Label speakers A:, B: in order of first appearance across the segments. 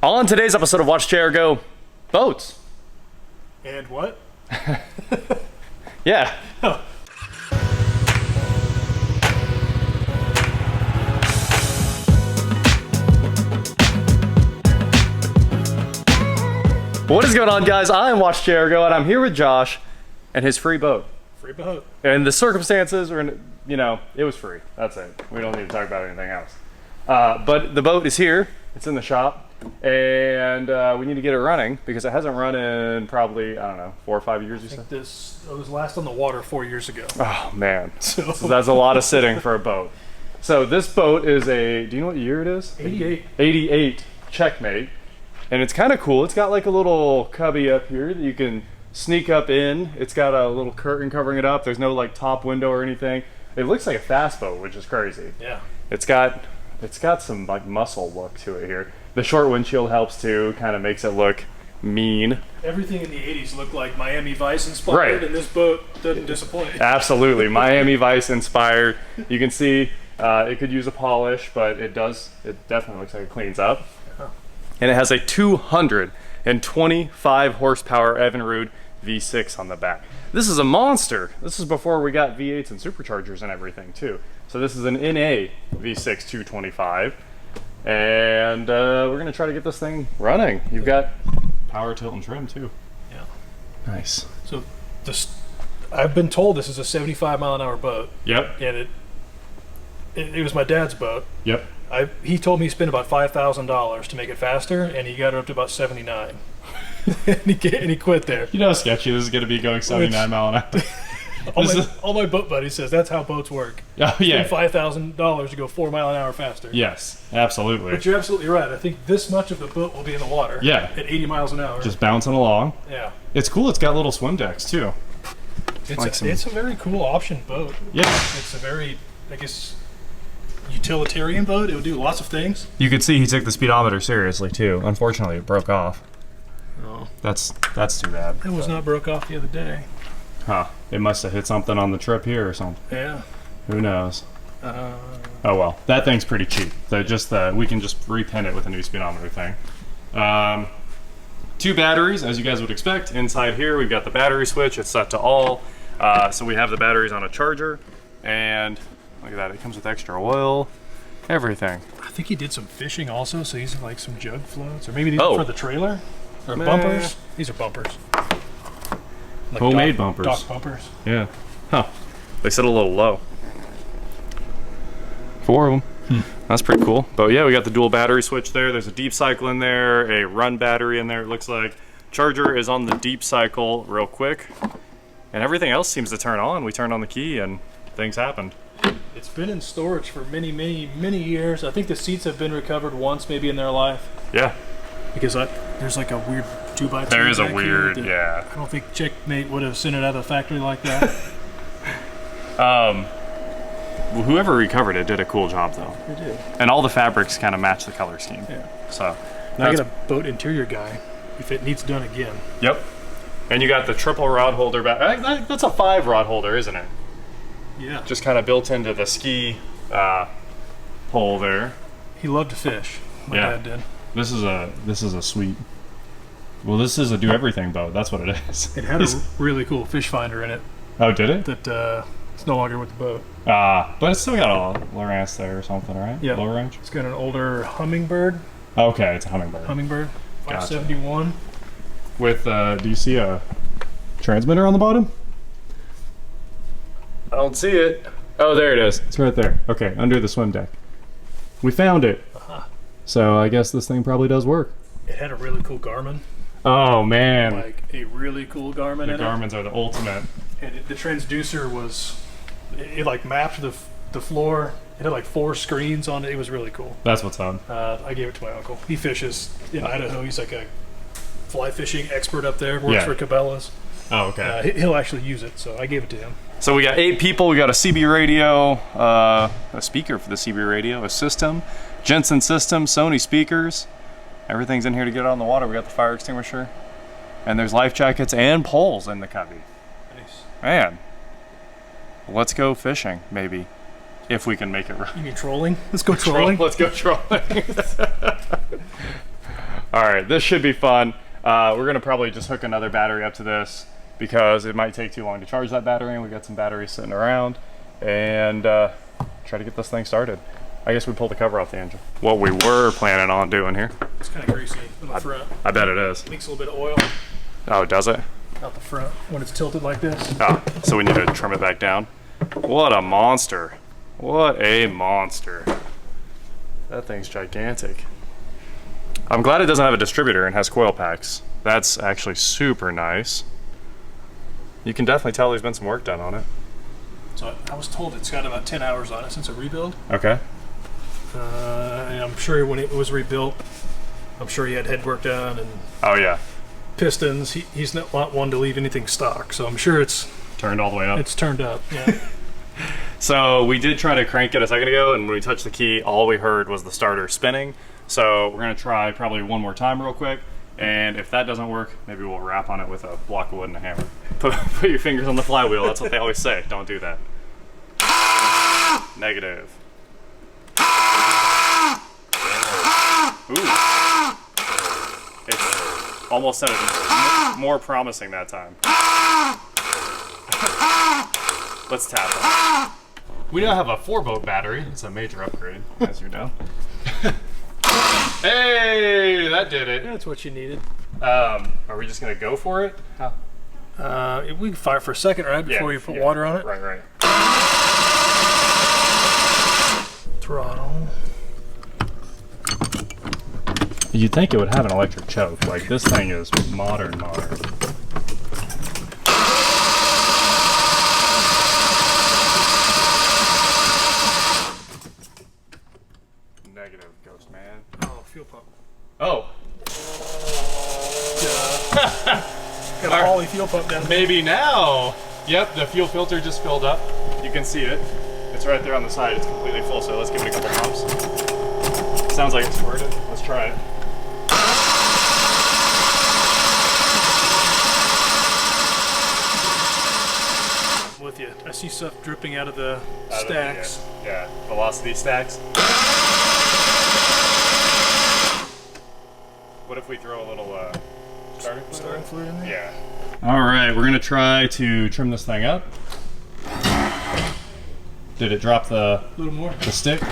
A: On today's episode of Watch Chair Go, boats.
B: And what?
A: Yeah.
B: Oh.
A: What is going on, guys? I'm Watch Chair Go, and I'm here with Josh and his free boat.
B: Free boat.
A: And the circumstances are, you know, it was free. That's it. We don't need to talk about anything else. But the boat is here. It's in the shop, and we need to get it running because it hasn't run in probably, I don't know, 4 or 5 years.
B: I think it was last on the water 4 years ago.
A: Oh man,
B: So
A: that's a lot of sitting for a boat. So this boat is a, do you know what year it is?
B: 88.
A: 88 Checkmate, and it's kind of cool. It's got like a little cubby up here that you can sneak up in. It's got a little curtain covering it up. There's no like top window or anything. It looks like a fast boat, which is crazy.
B: Yeah.
A: It's got some like muscle look to it here. The short windshield helps too, kind of makes it look mean.
B: Everything in the 80s looked like Miami Vice inspired,
A: Right.
B: and this boat doesn't disappoint.
A: Absolutely, Miami Vice inspired. You can see it could use a polish, but it does. It definitely looks like it cleans up. And it has a 225 horsepower Evinrude V6 on the back. This is a monster. This is before we got V8s and superchargers and everything too. So this is an NA V6 225, and we're gonna try to get this thing running. You've got power, tilt, and trim too.
B: Yeah.
A: Nice.
B: So I've been told this is a 75-mile-an-hour boat,
A: Yep.
B: and it was my dad's boat.
A: Yep.
B: He told me he spent about $5,000 to make it faster, and he got it up to about 79. and he quit there.
A: You know how sketchy this is gonna be going 79 mile an hour.
B: All my boat buddies says that's how boats work.
A: Oh yeah.
B: Spend $5,000 to go 4 mile an hour faster.
A: Yes, absolutely.
B: But you're absolutely right. I think this much of the boat will be in the water.
A: Yeah.
B: At 80 miles an hour.
A: Just bouncing along.
B: Yeah.
A: It's cool. It's got little swim decks too.
B: It's a very cool option boat.
A: Yeah.
B: It's a very, I guess, utilitarian boat. It would do lots of things.
A: You could see he took the speedometer seriously too. Unfortunately, it broke off.
B: Oh.
A: That's too bad.
B: It was not broke off the other day.
A: Huh. It must have hit something on the trip here or something.
B: Yeah.
A: Who knows? Oh well. That thing's pretty cheap. We can just repin it with a new speedometer thing. 2 batteries, as you guys would expect. Inside here, we've got the battery switch. It's set to all. So we have the batteries on a charger. And look at that. It comes with extra oil. Everything.
B: I think he did some fishing also, so he's like some jug floats. Or maybe these are for the trailer? Or bumpers? These are bumpers. Like
A: homemade bumpers.
B: Dock bumpers.
A: Yeah. Huh. They sit a little low. 4 of them. That's pretty cool. But yeah, we got the dual battery switch there. There's a deep cycle in there, a run battery in there, it looks like. Charger is on the deep cycle real quick. And everything else seems to turn on. We turned on the key and things happened.
B: It's been in storage for many, many, many years. I think the seats have been recovered once maybe in their life.
A: Yeah.
B: Because there's like a weird 2x2.
A: There is a
B: back
A: weird,
B: here that
A: yeah.
B: I don't think Checkmate would have sent it out of the factory like that.
A: Well, whoever recovered it did a cool job though.
B: They did.
A: And all the fabrics kind of match the color scheme.
B: Yeah.
A: So.
B: Now I get a boat interior guy if it needs done again.
A: Yep. And you got the triple rod holder back. That's a 5 rod holder, isn't it?
B: Yeah.
A: Just kind of built into the ski pole there.
B: He loved to fish. My dad did.
A: This is a sweet. Well, this is a do everything boat. That's what it is.
B: It had a really cool fish finder in it.
A: Oh, did it?
B: That it's no longer with the boat.
A: But it's still got a Lowrance there or something, right?
B: Yeah.
A: Low range.
B: It's got an older Hummingbird.
A: Okay, it's a Hummingbird.
B: 571.
A: With do you see a transmitter on the bottom? I don't see it. Oh, there it is. It's right there. Okay, under the swim deck. We found it. So I guess this thing probably does work.
B: It had a really cool Garmin.
A: Oh man.
B: Like a really cool Garmin in it.
A: The Garmins are the ultimate.
B: And the transducer was, it like mapped the floor. It had like 4 screens on it. It was really cool.
A: That's what's on.
B: I gave it to my uncle. He fishes in Idaho. He's like a fly fishing expert up there. Works for Cabela's.
A: Oh, okay.
B: He'll actually use it, so I gave it to him.
A: So we got 8 people. We got a CB radio, a speaker for the CB radio, a system, Jensen system, Sony speakers. Everything's in here to get it on the water. We got the fire extinguisher, and there's life jackets and poles in the cubby.
B: Nice.
A: Man, let's go fishing, maybe, if we can make it right.
B: You mean trolling? Let's go trolling.
A: Let's go trolling. All right, this should be fun. We're gonna probably just hook another battery up to this because it might take too long to charge that battery, and we got some batteries sitting around, and try to get this thing started. I guess we pull the cover off the engine. What we were planning on doing here.
B: It's kind of greasy in the front.
A: I bet it is.
B: Leaks a little bit of oil.
A: Oh, does it?
B: Out the front when it's tilted like this.
A: Oh, so we need to trim it back down. What a monster. What a monster. That thing's gigantic. I'm glad it doesn't have a distributor and has coil packs. That's actually super nice. You can definitely tell there's been some work done on it.
B: So I was told it's got about 10 hours on it since a rebuild.
A: Okay.
B: And I'm sure when it was rebuilt, I'm sure he had head work done and
A: Oh yeah.
B: pistons. He's not one to leave anything stock, so I'm sure it's
A: Turned all the way up.
B: It's turned up, yeah.
A: So we did try to crank it a second ago, and when we touched the key, all we heard was the starter spinning. So we're gonna try probably one more time real quick, and if that doesn't work, maybe we'll rap on it with a block of wood and a hammer. Put your fingers on the flywheel, that's what they always say. Don't do that. Negative. Ooh. It's almost sounded more promising that time. Let's tap it. We now have a 4-boat battery. It's a major upgrade, as you know. Hey, that did it.
B: That's what you needed.
A: Are we just gonna go for it? How?
B: We can fire for a second, right, before you put water on it.
A: Right.
B: Throttle.
A: You'd think it would have an electric choke. Like, this thing is modern. Negative, Ghost Man.
B: Oh, fuel pump.
A: Oh.
B: Got a Holly fuel pump down there.
A: Maybe now. Yep, the fuel filter just filled up. You can see it. It's right there on the side. It's completely full, so let's give it a couple pumps. Sounds like it's squirted. Let's try it.
B: I'm with you. I see stuff dripping out of the stacks.
A: Yeah, velocity stacks. What if we throw a little starting fluid in there? Yeah. All right, we're gonna try to trim this thing up. Did it drop the
B: little more?
A: The stick?
B: There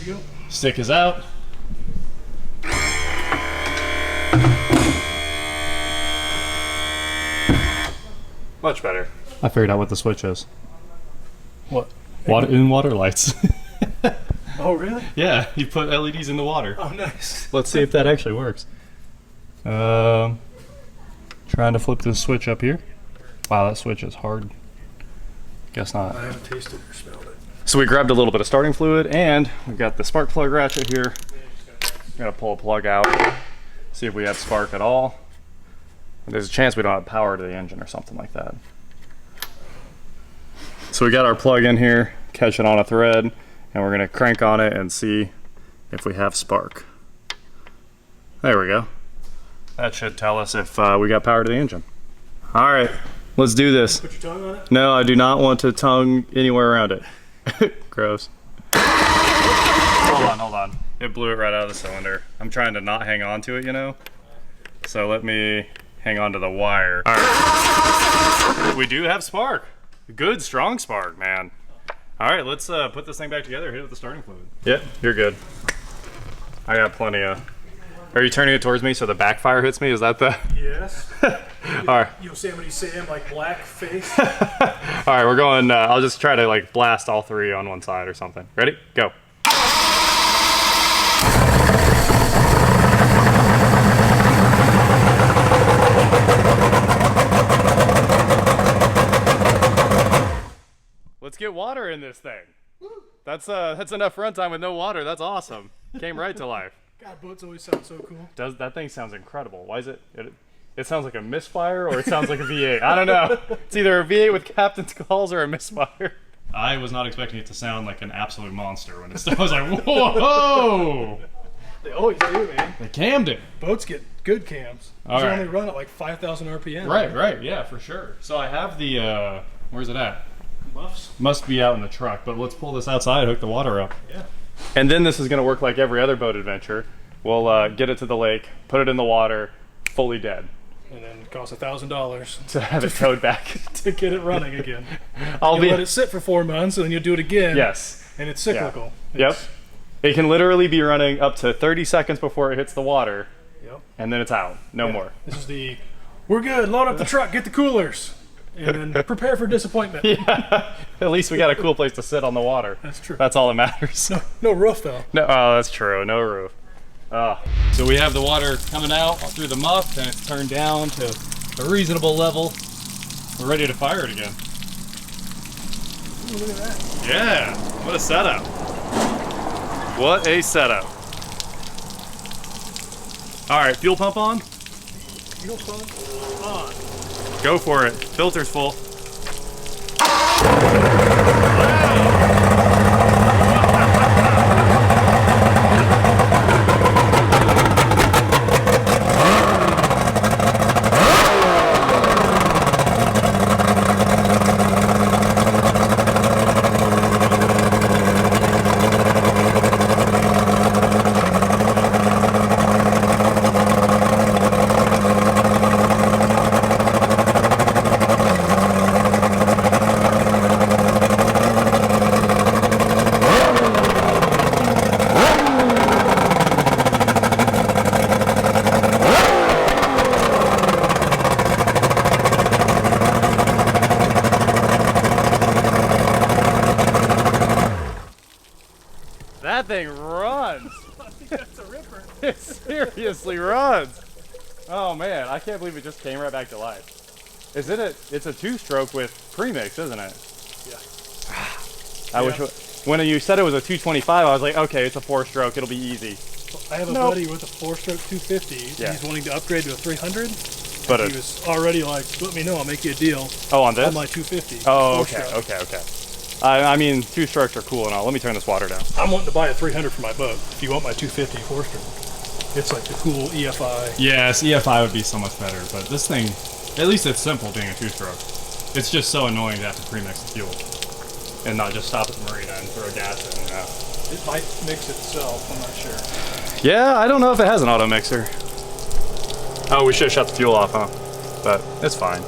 B: you go.
A: Stick is out. Much better. I figured out what the switch is.
B: What?
A: Water lights.
B: Oh, really?
A: Yeah, you put LEDs in the water.
B: Oh, nice.
A: Let's see if that actually works. Trying to flip this switch up here. Wow, that switch is hard. Guess not.
B: I haven't tasted or smelled it.
A: So we grabbed a little bit of starting fluid, and we've got the spark plug ratchet here. Gotta pull a plug out, see if we have spark at all. There's a chance we don't have power to the engine or something like that. So we got our plug in here, catch it on a thread, and we're gonna crank on it and see if we have spark. There we go. That should tell us if we got power to the engine. All right, let's do this.
B: Put your tongue on it?
A: No, I do not want to tongue anywhere around it. Gross. Hold on. It blew it right out of the cylinder. I'm trying to not hang on to it, you know? So let me hang on to the wire. All right. We do have spark. Good, strong spark, man. All right, let's put this thing back together, hit it with the starting fluid. Yep, you're good. I got plenty of... Are you turning it towards me so the backfire hits me? Is that the...
B: Yes.
A: All right.
B: Yosemite Sam, like black face.
A: All right, we're going, I'll just try to like blast all three on one side or something. Ready? Go. Let's get water in this thing. That's enough runtime with no water. That's awesome. Came right to life.
B: God, boats always sound so cool.
A: That thing sounds incredible. Why is it? It sounds like a misfire, or it sounds like a V8. I don't know. It's either a V8 with captain's calls or a misfire. I was not expecting it to sound like an absolute monster when it started. I was like, whoa!
B: They always do, man.
A: They cammed it.
B: Boats get good cams. They only run at like 5,000 RPM.
A: Right, yeah, for sure. So I have the, where's it at?
B: Muffs?
A: Must be out in the truck, but let's pull this outside, hook the water up.
B: Yeah.
A: And then this is going to work like every other boat adventure. We'll get it to the lake, put it in the water, fully dead.
B: And then it costs $1,000
A: to have it towed back
B: to get it running again.
A: I'll
B: let it sit for 4 months, and then you'll do it again.
A: Yes.
B: And it's cyclical.
A: Yeah. Yep. It can literally be running up to 30 seconds before it hits the water.
B: Yep.
A: And then it's out. No more.
B: This is the, we're good, load up the truck, get the coolers. And then prepare for disappointment.
A: Yeah. At least we got a cool place to sit on the water.
B: That's true.
A: That's all that matters.
B: No roof, though.
A: No, oh, that's true. No roof. So we have the water coming out through the muff, and it's turned down to a reasonable level. We're ready to fire it again.
B: Ooh, look at that.
A: Yeah. What a setup. What a setup. All right, fuel pump on?
B: Fuel pump on.
A: Go for it. Filter's full. That thing runs.
B: I think that's a ripper.
A: It seriously runs. Oh man, I can't believe it just came right back to life. Is it it's a 2-stroke with premix, isn't it?
B: Yeah.
A: I wish when you said it was a 225, I was like, okay, it's a 4-stroke, it'll be easy.
B: I have a buddy with a 4-stroke 250.
A: Yeah.
B: He's wanting to upgrade to a 300.
A: But
B: he was already like, let me know, I'll make you a deal.
A: Oh, on this?
B: On my 250.
A: Oh, okay. I mean, 2-strokes are cool and all. Let me turn this water down.
B: I'm wanting to buy a 300 for my boat. If you want my 250 4-stroke, it's like the cool EFI.
A: Yes, EFI would be so much better, but this thing, at least it's simple being a 2-stroke. It's just so annoying to have to premix the fuel and not just stop at the marina and throw gas in and out.
B: It might mix itself, I'm not sure.
A: Yeah, I don't know if it has an auto mixer. Oh, we should have shut the fuel off, huh? But it's fine.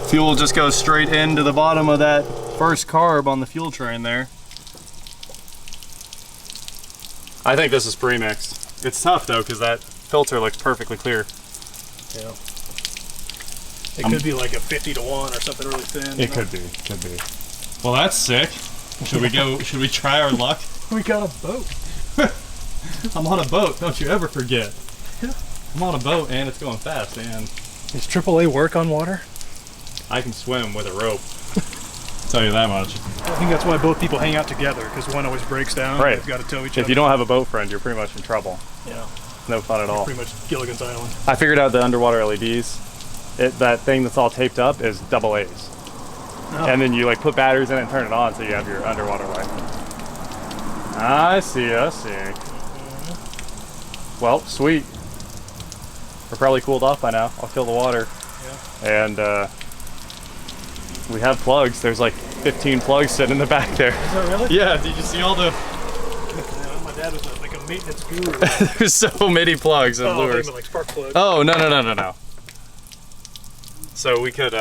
A: Fuel just goes straight into the bottom of that first carb on the fuel train there. I think this is pre-mixed. It's tough though, because that filter looks perfectly clear.
B: Yeah. It could be like a 50 to 1 or something really thin.
A: It could be. Well, that's sick. Should we go? Should we try our luck?
B: We got a boat.
A: I'm on a boat. Don't you ever forget.
B: Yeah.
A: I'm on a boat and it's going fast. And
B: does AAA work on water?
A: I can swim with a rope. Tell you that much.
B: I think that's why both people hang out together, because one always breaks down.
A: Right.
B: They've got to tow each other.
A: If you don't have a boat friend, you're pretty much in trouble.
B: Yeah.
A: No fun at all.
B: Pretty much Gilligan's Island.
A: I figured out the underwater LEDs. That thing that's all taped up is double A's. Oh. And then you like put batteries in it and turn it on so you have your underwater light. I see. Mm-hmm. Well, sweet. We're probably cooled off by now. I'll fill the water. Yeah. And we have plugs. There's like 15 plugs sitting in the back there.
B: Is that really?
A: Yeah, did you see all the...
B: Yeah, my dad was like a maintenance guru.
A: There's so many plugs and lures.
B: Like spark plugs.
A: Oh, no. So we could,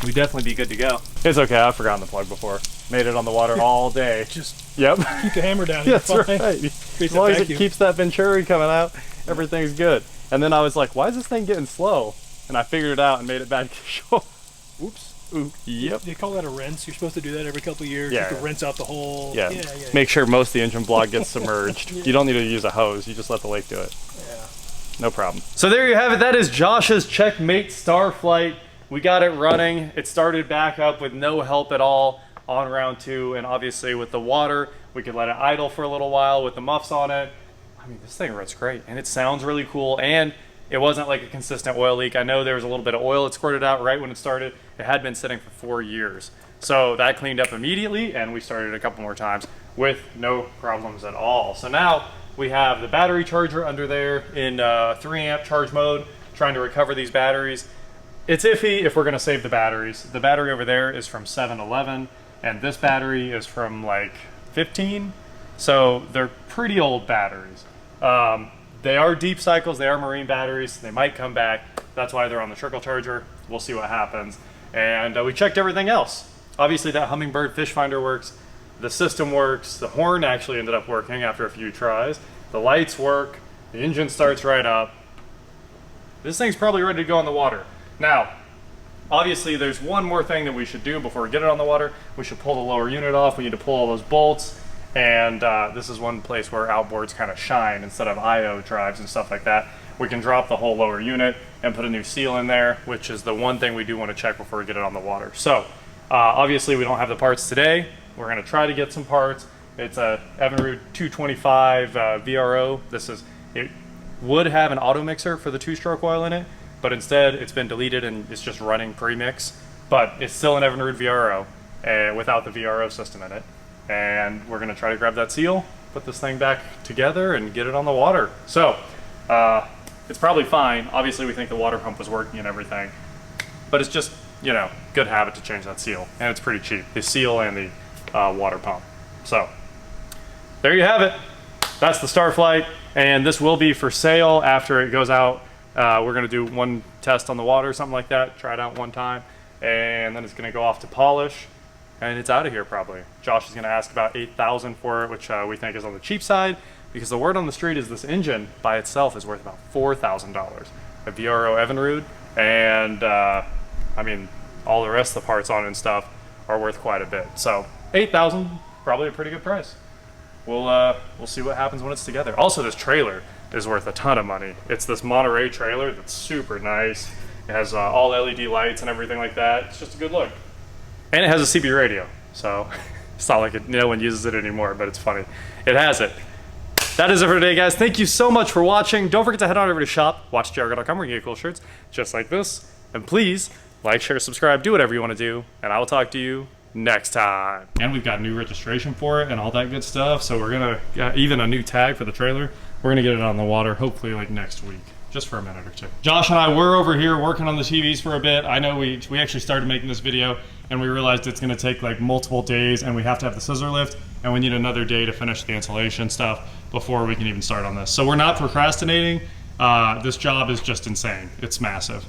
A: we'd definitely be good to go. It's okay, I've forgotten the plug before. Made it on the water all day.
B: Just
A: keep
B: the hammer down.
A: That's right. As long as it keeps that Venturi coming out, everything's good. And then I was like, why is this thing getting slow? And I figured it out and made it back to shore.
B: Oops.
A: Ooh, yep.
B: They call that a rinse. You're supposed to do that every couple of years.
A: Yeah.
B: You have to rinse out the whole...
A: Yeah. Make sure most of the engine block gets submerged. You don't need to use a hose. You just let the lake do it.
B: Yeah.
A: No problem. So there you have it. That is Josh's Checkmate Starflite. We got it running. It started back up with no help at all on round 2. And obviously with the water, we could let it idle for a little while with the muffs on it. I mean, this thing runs great. And it sounds really cool. And it wasn't like a consistent oil leak. I know there was a little bit of oil that squirted out right when it started. It had been sitting for 4 years. So that cleaned up immediately, and we started a couple more times with no problems at all. So now we have the battery charger under there in 3 amp charge mode, trying to recover these batteries. It's iffy if we're gonna save the batteries. The battery over there is from 7-Eleven, and this battery is from like 15. So they're pretty old batteries. They are deep cycles, they are marine batteries, they might come back. That's why they're on the trickle charger. We'll see what happens. And we checked everything else. Obviously that Humminbird fish finder works, the system works, the horn actually ended up working after a few tries, the lights work, the engine starts right up. This thing's probably ready to go on the water. Now, obviously there's one more thing that we should do before we get it on the water. We should pull the lower unit off, we need to pull all those bolts. And this is one place where outboards kind of shine instead of IO drives and stuff like that. We can drop the whole lower unit and put a new seal in there, which is the one thing we do want to check before we get it on the water. So obviously we don't have the parts today. We're going to try to get some parts. It's a Evinrude 225 VRO. It would have an auto mixer for the 2-stroke oil in it, but instead it's been deleted and it's just running pre-mix. But it's still an Evinrude VRO without the VRO system in it. And we're gonna try to grab that seal, put this thing back together and get it on the water. So it's probably fine. Obviously we think the water pump was working and everything, but it's just, you know, good habit to change that seal. And it's pretty cheap, the seal and the water pump. So there you have it. That's the Starflite, and this will be for sale after it goes out. We're gonna do one test on the water, something like that, try it out one time, and then it's gonna go off to polish. And it's out of here probably. Josh is going to ask about $8,000 for it, which we think is on the cheap side, because the word on the street is this engine by itself is worth about $4,000. A VRO Evinrude, and I mean, all the rest of the parts on it and stuff are worth quite a bit. So $8,000, probably a pretty good price. We'll see what happens when it's together. Also, this trailer is worth a ton of money. It's this Monterey trailer that's super nice. It has all LED lights and everything like that. It's just a good look. And it has a CB radio, so it's not like no one uses it anymore, but it's funny. It has it. That is it for today, guys. Thank you so much for watching. Don't forget to head on over to shop, watchjargo.com, where you get cool shirts just like this. And please, like, share, subscribe, do whatever you want to do, and I will talk to you next time. And we've got new registration for it and all that good stuff, so we're going to, even a new tag for the trailer. We're going to get it on the water, hopefully like next week. Just for a minute or two. Josh and I were over here working on the TVs for a bit. I know we actually started making this video and we realized it's gonna take like multiple days and we have to have the scissor lift and we need another day to finish the insulation stuff before we can even start on this. So we're not procrastinating. This job is just insane. It's massive.